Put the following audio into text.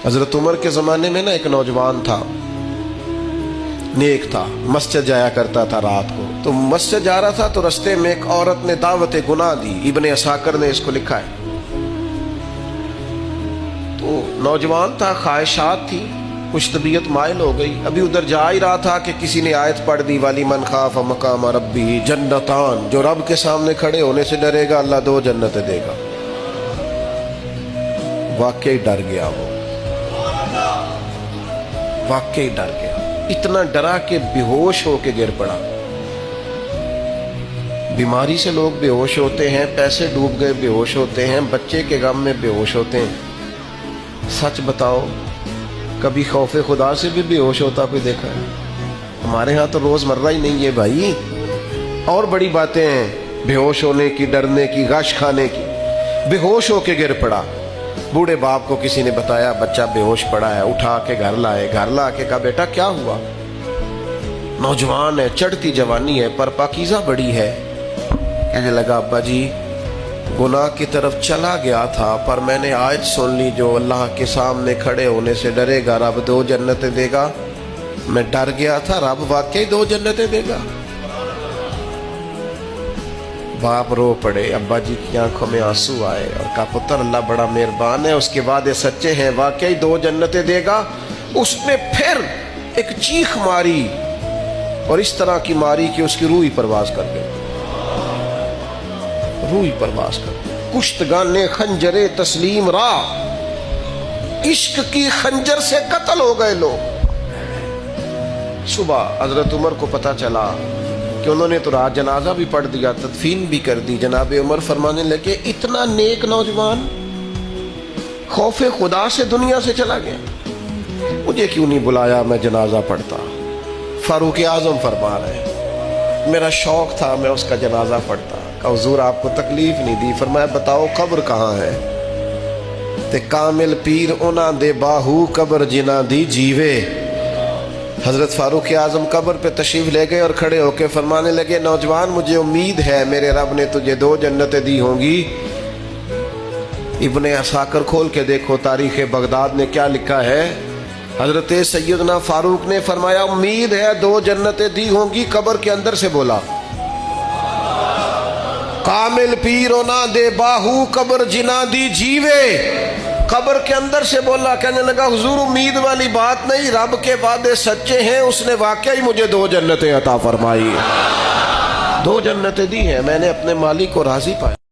حضرت عمر کے زمانے میں نا ایک نوجوان تھا، نیک تھا، مسجد جایا کرتا تھا رات کو. تو مسجد جا رہا تھا تو رستے میں ایک عورت نے دعوت گناہ دی. ابن عساکر نے اس کو لکھا ہے. تو نوجوان تھا، خواہشات تھی، کچھ طبیعت مائل ہو گئی. ابھی ادھر جا ہی رہا تھا کہ کسی نے آیت پڑھ دی، والی من خاف مقام ربی جنتان، جو رب کے سامنے کھڑے ہونے سے ڈرے گا اللہ 2 جنتیں دے گا. واقعی ڈر گیا، وہ واقعی ڈر گیا. اتنا ڈرا کہ بے ہوش ہو کے گر پڑا. بیماری سے لوگ بے ہوش ہوتے ہیں، پیسے ڈوب گئے بے ہوش ہوتے ہیں، بچے کے غم میں بے ہوش ہوتے ہیں. سچ بتاؤ، کبھی خوف خدا سے بھی بے ہوش ہوتا کوئی دیکھا ہے؟ ہمارے ہاں تو روز مرہ ہی نہیں ہے بھائی. اور بڑی باتیں ہیں بے ہوش ہونے کی، ڈرنے کی، غش کھانے کی. بے ہوش ہو کے گر پڑا. بوڑھے باپ کو کسی نے بتایا بچہ بے ہوش پڑا ہے. اٹھا کے گھر لائے. گھر لا کے کہا بیٹا کیا ہوا؟ نوجوان ہے، چڑھتی جوانی ہے، پر پاکیزہ بڑی ہے. کہنے لگا ابا جی گناہ کی طرف چلا گیا تھا، پر میں نے آیت سن لی جو اللہ کے سامنے کھڑے ہونے سے ڈرے گا رب 2 جنتیں دے گا. میں ڈر گیا تھا، رب واقعی 2 جنتیں دے گا. باپ رو پڑے. ابا جی کی آنکھوں میں آنسو آئے اور کہا پتر اللہ بڑا مہربان ہے، اس کے وعدے سچے ہیں، واقعی 2 جنتیں دے گا. اس نے پھر ایک چیخ ماری اور اس طرح کی ماری کہ اس کی روح ہی پرواز کر گئی. روح ہی پرواز کر گئی. کشتگان خنجر تسلیم را، عشق کی خنجر سے قتل ہو گئے لوگ. صبح حضرت عمر کو پتہ چلا کہ انہوں نے تو رات جنازہ بھی پڑھ دیا، تدفین بھی کر دی. جناب عمر فرمانے لگے اتنا نیک نوجوان خوف خدا سے دنیا سے چلا گیا، مجھے کیوں نہیں بلایا، میں جنازہ پڑھتا. فاروق اعظم فرما رہے ہیں میرا شوق تھا میں اس کا جنازہ پڑھتا. کہ حضور آپ کو تکلیف نہیں دی. فرمایا بتاؤ قبر کہاں ہے؟ تے کامل پیر انہاں دے باہو قبر جنہ دی جیوے. حضرت فاروق اعظم قبر پہ تشریف لے گئے اور کھڑے ہو کے فرمانے لگے نوجوان مجھے امید ہے میرے رب نے تجھے 2 جنتیں دی ہوں گی. ابن عساکر کھول کے دیکھو تاریخ بغداد نے کیا لکھا ہے. حضرت سیدنا فاروق نے فرمایا امید ہے 2 جنتیں دی ہوں گی. قبر کے اندر سے بولا کامل پیرونا دے باہو قبر جنا دی جیوے. قبر کے اندر سے بولا. کہنے لگا حضور امید والی بات نہیں، رب کے وعدے سچے ہیں، اس نے واقعی مجھے 2 جنتیں عطا فرمائی، 2 جنتیں دی ہیں، میں نے اپنے مالک کو راضی پایا.